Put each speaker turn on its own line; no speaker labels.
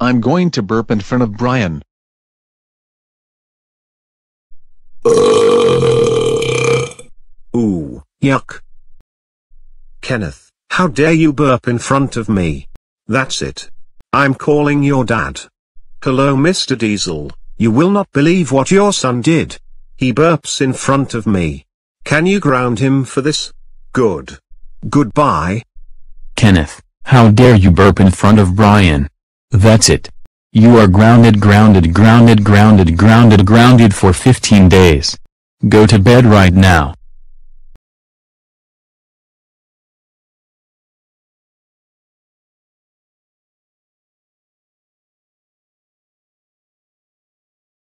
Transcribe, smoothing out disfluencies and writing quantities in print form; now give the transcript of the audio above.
I'm going to burp in front of Brian.
Ooh, yuck. Kenneth, how dare you burp in front of me? That's it. I'm calling your dad. Hello Mr. Diesel, you will not believe what your son did. He burps in front of me. Can you ground him for this? Good. Goodbye.
Kenneth, how dare you burp in front of Brian? That's it. You are grounded for 15 days. Go to bed right now.